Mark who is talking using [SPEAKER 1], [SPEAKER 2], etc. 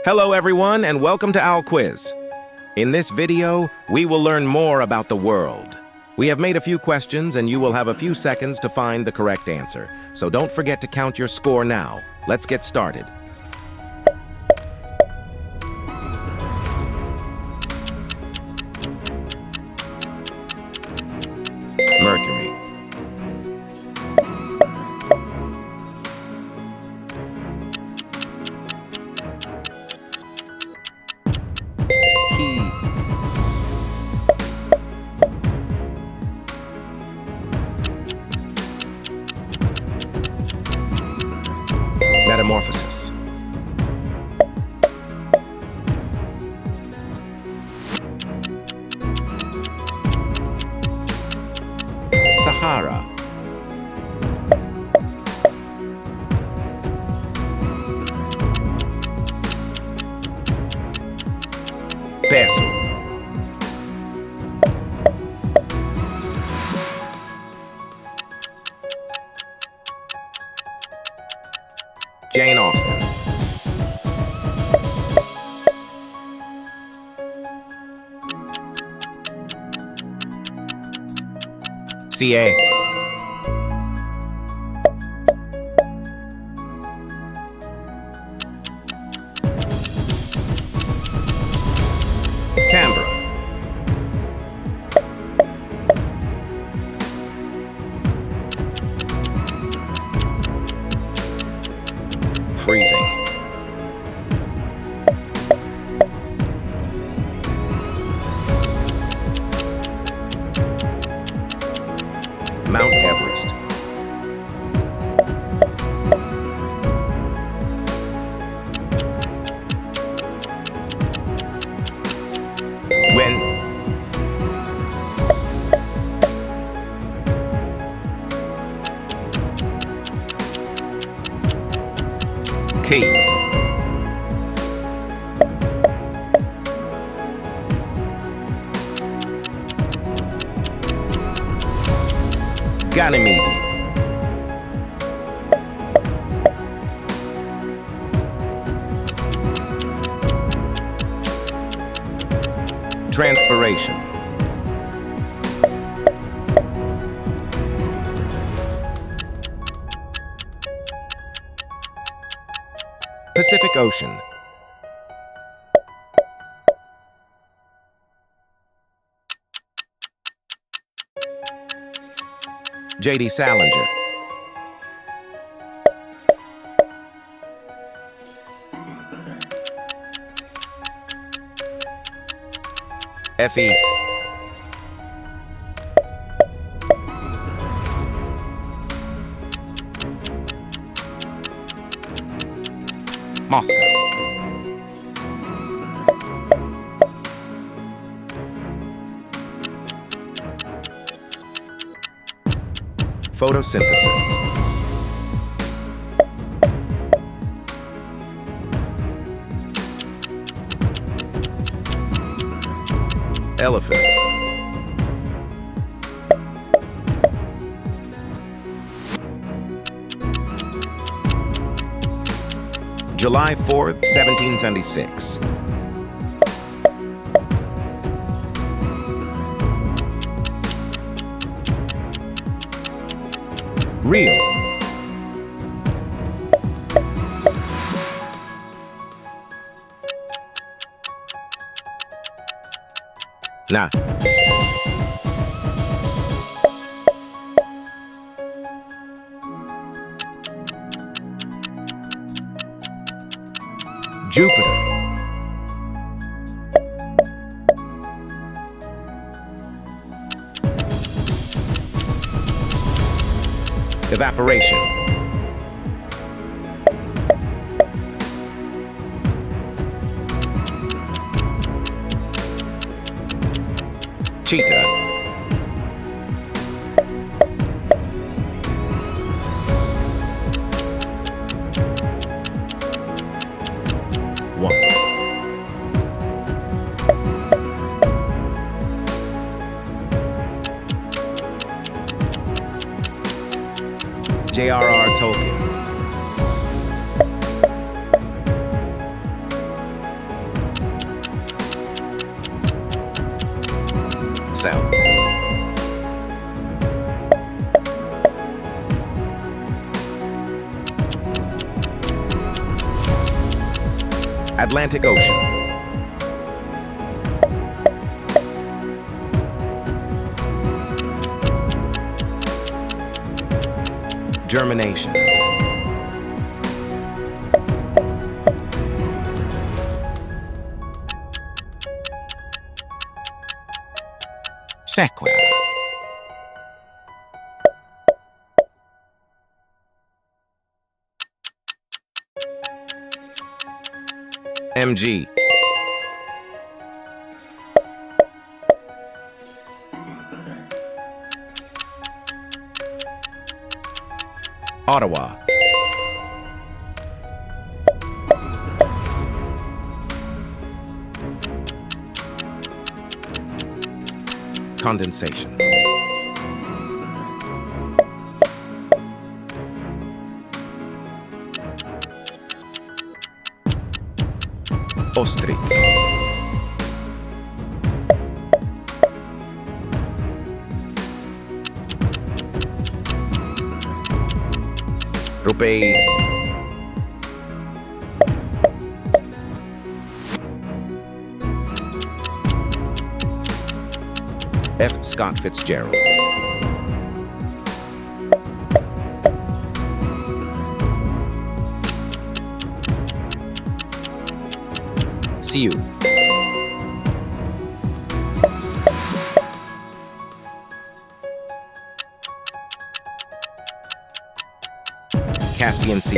[SPEAKER 1] Hello everyone and welcome to Owl Quiz. In this video, we will learn more about the world. We have made a few questions and you will have a few seconds to find the correct answer. So don't forget to count your score now. Let's get started. Mercury. Heat. Metamorphosis. Sahara. Peso. Jane Austen. CA. Canberra. Freezing. Mount Everest. When. Key. Ganymede. Transpiration. Pacific Ocean. J.D. Salinger. F.E. Moscow. Photosynthesis. Elephant. July 4th, 1776. Real. Nah. Jupiter. Evaporation. Cheetah. One. J.R.R. Tolkien. Atlantic Ocean. Germination. Sequel. MG. Ottawa. Condensation. Ostry. Rupee. F. Scott Fitzgerald. See you. Caspian Sea.